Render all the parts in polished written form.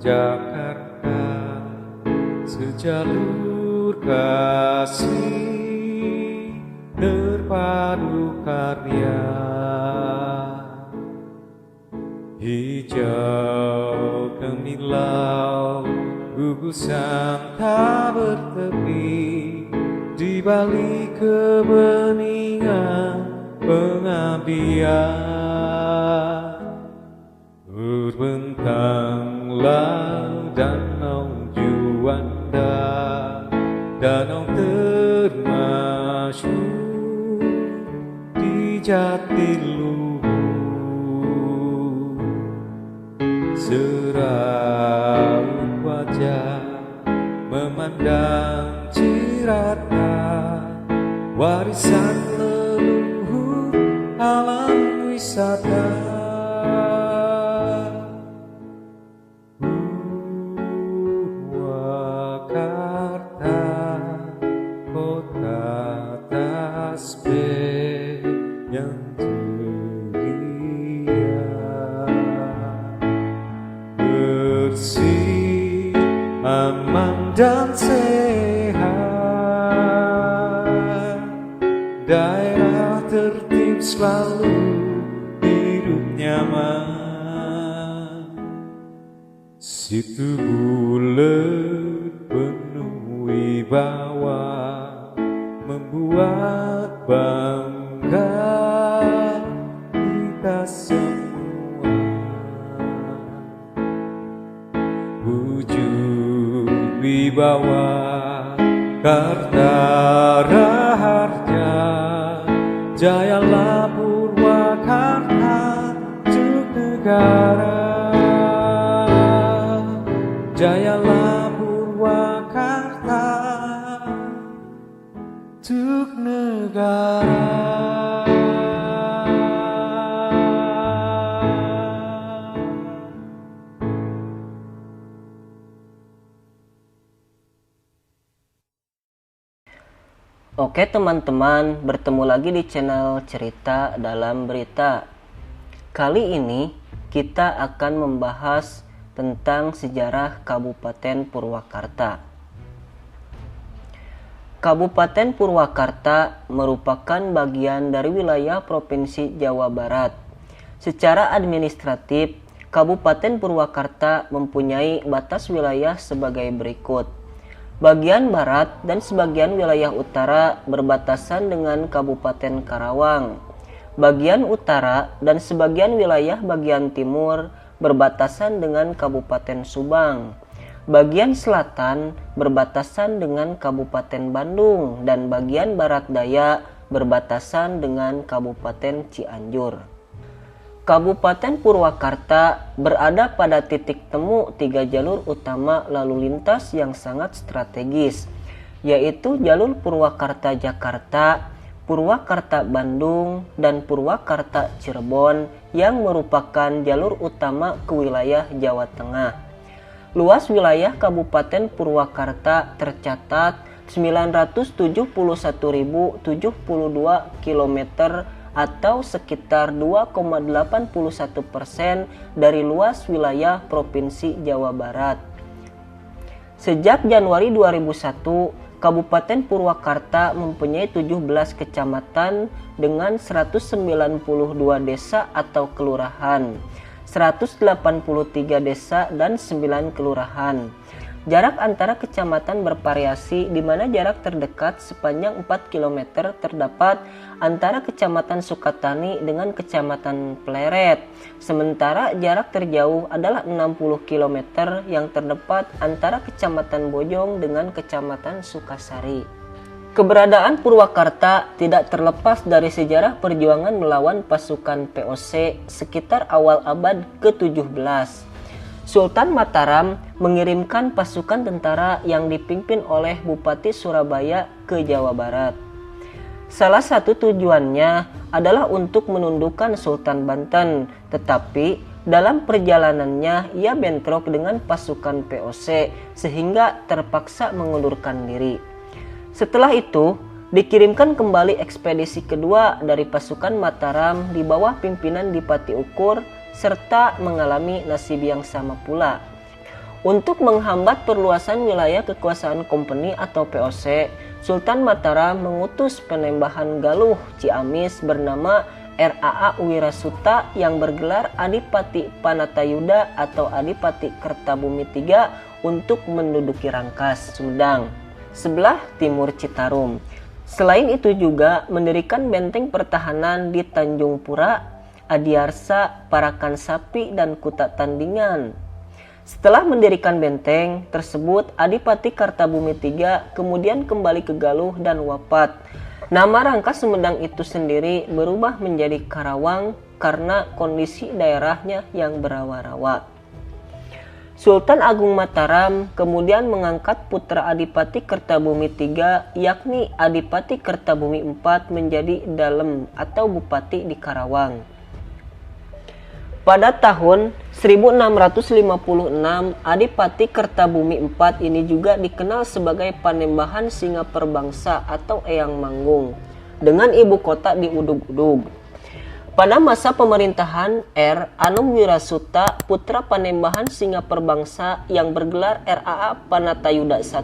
Jakarta, sejalur kasih terpadu karya. Hijau gemilau, gugusan tak bertepi, di balik kebeningan pengabdian. Terbentanglah danau Juanda, danau termasyhur di Jatiluhur. Seraut wajah memandang Cirata, warisan leluhur alam wisata. Purwakarta, kota tasbih yang ceria, bersih, aman dan sehat, daerah tertib selalu, hidup nyaman. Situ bulet penuh wibawa, membuat bangga kita semua. Wujud wibawa Karta Raharja, jayalah Purwakarta untuk negara. Jayalah Purwakarta untuk negara. Oke teman-teman, bertemu lagi di channel Cerita Dalam Berita. Kali ini kita akan membahas tentang sejarah Kabupaten Purwakarta. Kabupaten Purwakarta merupakan bagian dari wilayah Provinsi Jawa Barat. Secara administratif, Kabupaten Purwakarta mempunyai batas wilayah sebagai berikut. Bagian barat dan sebagian wilayah utara berbatasan dengan Kabupaten Karawang. Bagian utara dan sebagian wilayah bagian timur berbatasan dengan Kabupaten Subang. Bagian selatan berbatasan dengan Kabupaten Bandung dan bagian barat daya berbatasan dengan Kabupaten Cianjur. Kabupaten Purwakarta berada pada titik temu 3 jalur utama lalu lintas yang sangat strategis, yaitu jalur Purwakarta Jakarta, Purwakarta Bandung, dan Purwakarta Cirebon yang merupakan jalur utama ke wilayah Jawa Tengah. Luas wilayah Kabupaten Purwakarta tercatat 971.072 km atau sekitar 2,81% dari luas wilayah Provinsi Jawa Barat. Sejak Januari 2001, Kabupaten Purwakarta mempunyai 17 kecamatan dengan 192 desa atau kelurahan, 183 desa dan 9 kelurahan. Jarak antara kecamatan bervariasi, di mana jarak terdekat sepanjang 4 km terdapat antara Kecamatan Sukatani dengan Kecamatan Pleret. Sementara jarak terjauh adalah 60 km yang terdapat antara Kecamatan Bojong dengan Kecamatan Sukasari. Keberadaan Purwakarta tidak terlepas dari sejarah perjuangan melawan pasukan VOC sekitar awal abad ke-17. Sultan Mataram mengirimkan pasukan tentara yang dipimpin oleh Bupati Surabaya ke Jawa Barat. Salah satu tujuannya adalah untuk menundukkan Sultan Banten, tetapi dalam perjalanannya ia bentrok dengan pasukan VOC sehingga terpaksa mengundurkan diri. Setelah itu, dikirimkan kembali ekspedisi kedua dari pasukan Mataram di bawah pimpinan Dipati Ukur serta mengalami nasib yang sama pula. Untuk menghambat perluasan wilayah kekuasaan Kompeni atau VOC, Sultan Mataram mengutus penembahan Galuh Ciamis bernama RAA Wirasuta yang bergelar Adipati Panatayuda atau Adipati Kertabumi III untuk menduduki Rangkas, Sumedang, sebelah timur Citarum. Selain itu juga mendirikan benteng pertahanan di Tanjung Pura, Adiarsa, Parakan Sapi, dan Kuta Tandingan. Setelah mendirikan benteng tersebut, Adipati Kartabumi III kemudian kembali ke Galuh dan wafat. Nama Rangkas Sumedang itu sendiri berubah menjadi Karawang karena kondisi daerahnya yang berawa-rawa. Sultan Agung Mataram kemudian mengangkat putra Adipati Kertabumi III yakni Adipati Kertabumi IV menjadi Dalem atau Bupati di Karawang. Pada tahun 1656, Adipati Kertabumi IV ini juga dikenal sebagai Panembahan Singa Perbangsa atau Eyang Manggung dengan ibu kota di Udug-Udug. Pada masa pemerintahan R. Anom Wirasuta, putra Panembahan Singa Perbangsa yang bergelar RAA Panatayuda I,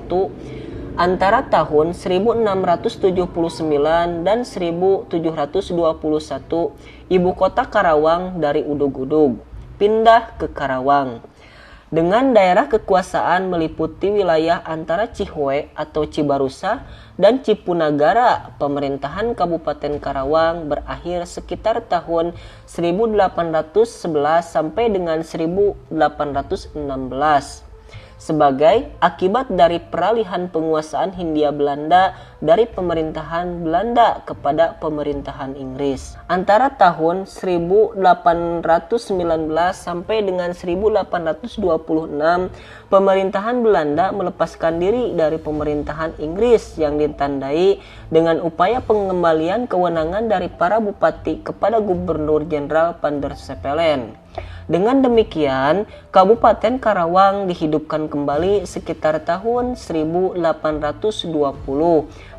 antara tahun 1679 dan 1721, ibu kota Karawang dari Udug-Udug pindah ke Karawang. Dengan daerah kekuasaan meliputi wilayah antara Cihue atau Cibarusa dan Cipunagara, pemerintahan Kabupaten Karawang berakhir sekitar tahun 1811 sampai dengan 1816. Sebagai akibat dari peralihan penguasaan Hindia Belanda dari pemerintahan Belanda kepada pemerintahan Inggris. Antara tahun 1819 sampai dengan 1826, pemerintahan Belanda melepaskan diri dari pemerintahan Inggris yang ditandai dengan upaya pengembalian kewenangan dari para bupati kepada Gubernur Jenderal Van der Sepelen. Dengan demikian, Kabupaten Karawang dihidupkan kembali sekitar tahun 1820,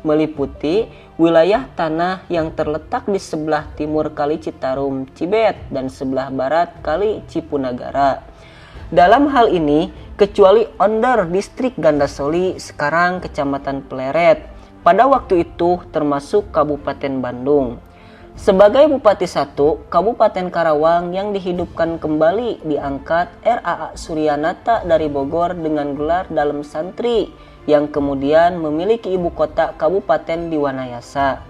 meliputi wilayah tanah yang terletak di sebelah timur Kali Citarum, Cibet, dan sebelah barat Kali Cipunagara. Dalam hal ini, kecuali Onder Distrik Gandasoli, sekarang Kecamatan Pleret, pada waktu itu termasuk Kabupaten Bandung. Sebagai Bupati I, Kabupaten Karawang yang dihidupkan kembali diangkat RAA Suryanata dari Bogor dengan gelar Dalem Santri yang kemudian memiliki ibu kota Kabupaten di Wanayasa.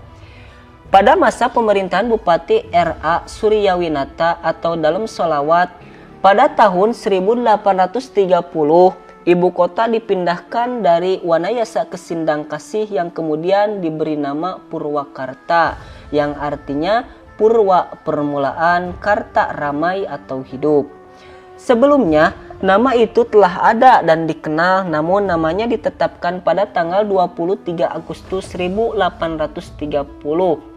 Pada masa pemerintahan Bupati RA Suryawinata atau Dalem Solawat, pada tahun 1830, ibu kota dipindahkan dari Wanayasa ke Sindangkasih yang kemudian diberi nama Purwakarta, yang artinya Purwa permulaan, Karta ramai atau hidup. Sebelumnya, nama itu telah ada dan dikenal, namun namanya ditetapkan pada tanggal 23 Agustus 1830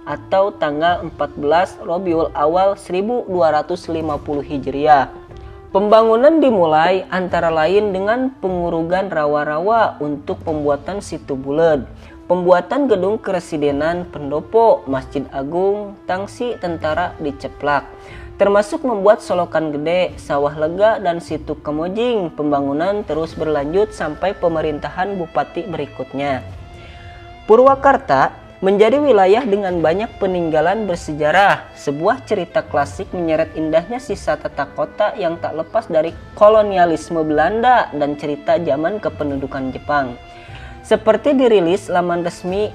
atau tanggal 14 Rabiul Awal 1250 Hijriah. Pembangunan dimulai antara lain dengan pengurugan rawa-rawa untuk pembuatan situ bulet, pembuatan gedung keresidenan, pendopo, masjid agung, tangsi tentara diceplak, termasuk membuat solokan gede, sawah lega, dan situ Kemojing. Pembangunan terus berlanjut sampai pemerintahan bupati berikutnya. Purwakarta menjadi wilayah dengan banyak peninggalan bersejarah, sebuah cerita klasik menyeret indahnya sisa tata kota yang tak lepas dari kolonialisme Belanda dan cerita zaman kependudukan Jepang. Seperti dirilis laman resmi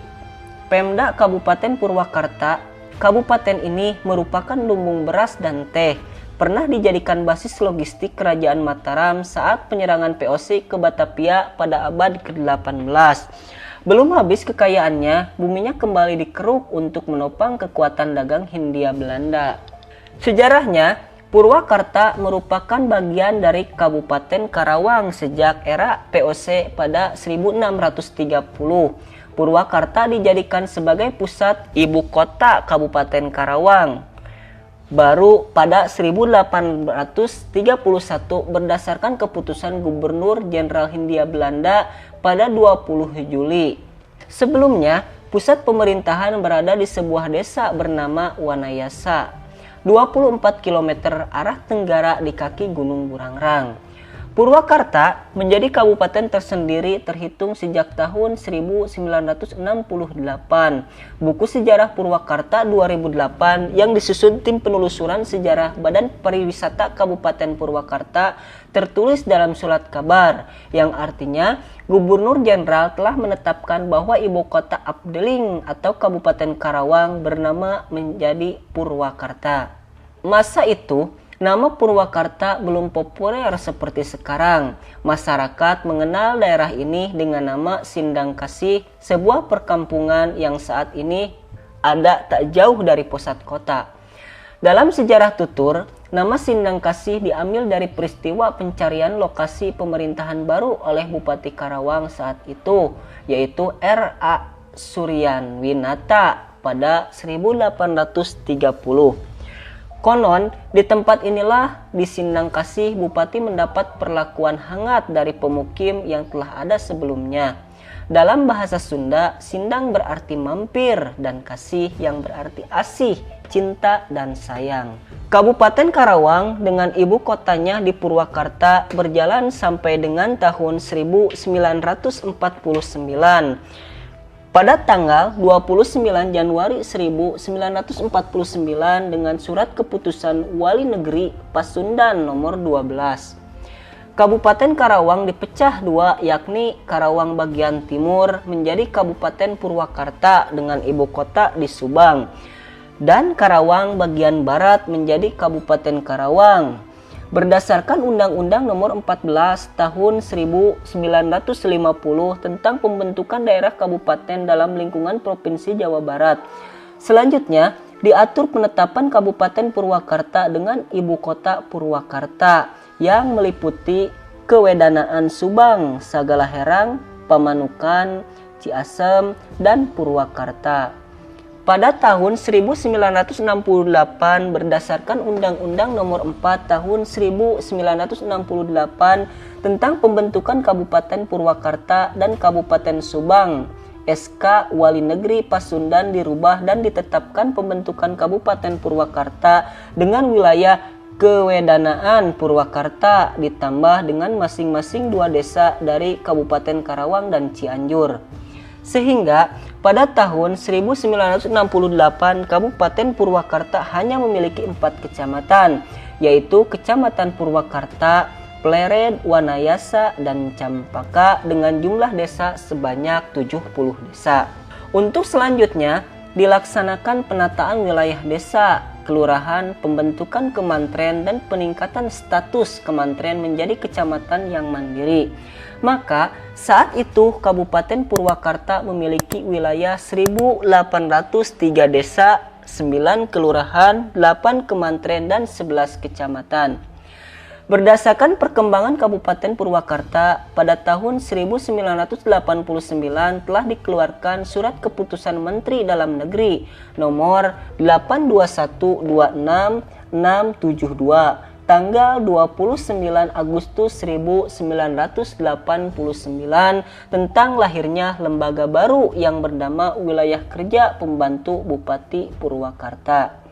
Pemda Kabupaten Purwakarta, kabupaten ini merupakan lumbung beras dan teh, pernah dijadikan basis logistik Kerajaan Mataram saat penyerangan VOC ke Batavia pada abad ke-18. Belum habis kekayaannya, buminya kembali dikeruk untuk menopang kekuatan dagang Hindia Belanda. Sejarahnya, Purwakarta merupakan bagian dari Kabupaten Karawang sejak era VOC pada 1630. Purwakarta dijadikan sebagai pusat ibu kota Kabupaten Karawang baru pada 1831 berdasarkan keputusan Gubernur Jenderal Hindia Belanda pada 20 Juli. Sebelumnya, pusat pemerintahan berada di sebuah desa bernama Wanayasa, 24 km arah tenggara di kaki Gunung Burangrang. Purwakarta menjadi kabupaten tersendiri terhitung sejak tahun 1968. Buku Sejarah Purwakarta 2008 yang disusun tim penelusuran sejarah Badan Pariwisata Kabupaten Purwakarta tertulis dalam surat kabar yang artinya Gubernur Jenderal telah menetapkan bahwa ibu kota Abdeling atau Kabupaten Karawang bernama menjadi Purwakarta. Masa itu nama Purwakarta belum populer seperti sekarang. Masyarakat mengenal daerah ini dengan nama Sindang Kasih, sebuah perkampungan yang saat ini ada tak jauh dari pusat kota. Dalam sejarah tutur, nama Sindang Kasih diambil dari peristiwa pencarian lokasi pemerintahan baru oleh Bupati Karawang saat itu, yaitu R.A. Suryanwinata pada 1830. Konon, di tempat inilah di Sindang Kasih Bupati mendapat perlakuan hangat dari pemukim yang telah ada sebelumnya. Dalam bahasa Sunda, Sindang berarti mampir dan Kasih yang berarti asih, cinta dan sayang. Kabupaten Karawang dengan ibu kotanya di Purwakarta berjalan sampai dengan tahun 1949. Pada tanggal 29 Januari 1949 dengan surat keputusan Wali Negeri Pasundan nomor 12. Kabupaten Karawang dipecah dua, yakni Karawang bagian timur menjadi Kabupaten Purwakarta dengan ibu kota di Subang dan Karawang bagian barat menjadi Kabupaten Karawang. Berdasarkan Undang-Undang Nomor 14 Tahun 1950 tentang pembentukan daerah kabupaten dalam lingkungan Provinsi Jawa Barat. Selanjutnya, diatur penetapan Kabupaten Purwakarta dengan ibu kota Purwakarta yang meliputi Kewedanaan Subang, Sagalaherang, Pamanukan, Ciasem, dan Purwakarta. Pada tahun 1968 berdasarkan Undang-Undang Nomor 4 Tahun 1968 tentang pembentukan Kabupaten Purwakarta dan Kabupaten Subang, SK Wali Negeri Pasundan dirubah dan ditetapkan pembentukan Kabupaten Purwakarta dengan wilayah Kewedanaan Purwakarta ditambah dengan masing-masing dua desa dari Kabupaten Karawang dan Cianjur. Sehingga pada tahun 1968 Kabupaten Purwakarta hanya memiliki 4 kecamatan, yaitu Kecamatan Purwakarta, Plered, Wanayasa, dan Campaka dengan jumlah desa sebanyak 70 desa. Untuk selanjutnya dilaksanakan penataan wilayah desa, kelurahan, pembentukan kemantren, dan peningkatan status kemantren menjadi kecamatan yang mandiri. Maka saat itu Kabupaten Purwakarta memiliki wilayah 1803 desa, 9 kelurahan, 8 kemantren, dan 11 kecamatan. Berdasarkan perkembangan Kabupaten Purwakarta, pada tahun 1989 telah dikeluarkan Surat Keputusan Menteri Dalam Negeri nomor 82126672 tanggal 29 Agustus 1989 tentang lahirnya lembaga baru yang bernama Wilayah Kerja Pembantu Bupati Purwakarta.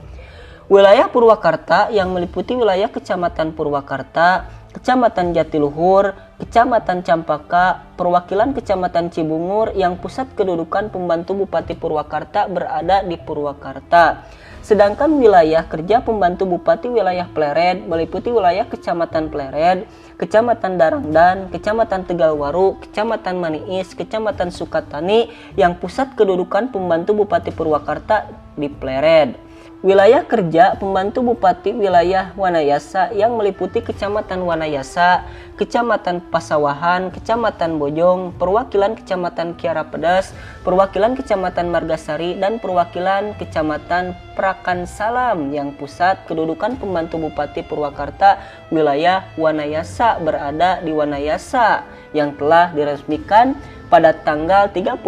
Wilayah Purwakarta yang meliputi wilayah Kecamatan Purwakarta, Kecamatan Jatiluhur, Kecamatan Campaka, perwakilan Kecamatan Cibungur yang pusat kedudukan pembantu Bupati Purwakarta berada di Purwakarta. Sedangkan wilayah kerja pembantu Bupati wilayah Plered meliputi wilayah Kecamatan Plered, Kecamatan Darangdan, Kecamatan Tegalwaru, Kecamatan Maniis, Kecamatan Sukatani yang pusat kedudukan pembantu Bupati Purwakarta di Plered. Wilayah kerja pembantu Bupati wilayah Wanayasa yang meliputi Kecamatan Wanayasa, Kecamatan Pasawahan, Kecamatan Bojong, perwakilan Kecamatan Kiara Pedas, perwakilan Kecamatan Margasari, dan perwakilan Kecamatan Prakansalam yang pusat kedudukan pembantu Bupati Purwakarta wilayah Wanayasa berada di Wanayasa yang telah diresmikan pada tanggal 31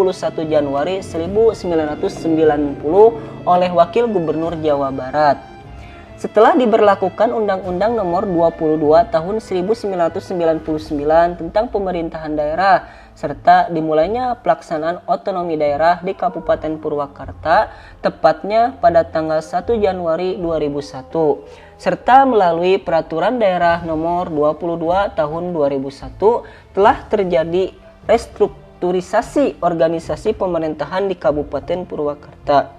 Januari 1990 oleh Wakil Gubernur Jawa Barat. Setelah diberlakukan Undang-Undang Nomor 22 Tahun 1999 tentang pemerintahan daerah, serta dimulainya pelaksanaan otonomi daerah di Kabupaten Purwakarta, tepatnya pada tanggal 1 Januari 2001, serta melalui Peraturan Daerah Nomor 22 Tahun 2001, telah terjadi restrukturisasi organisasi pemerintahan di Kabupaten Purwakarta.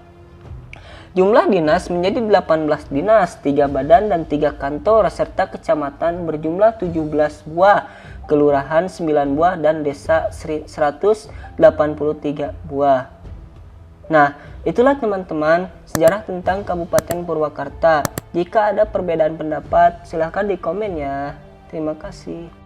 Jumlah dinas menjadi 18 dinas, 3 badan dan 3 kantor, serta kecamatan berjumlah 17 buah, kelurahan 9 buah, dan desa 183 buah. Nah, itulah teman-teman sejarah tentang Kabupaten Purwakarta. Jika ada perbedaan pendapat, silahkan di komen ya. Terima kasih.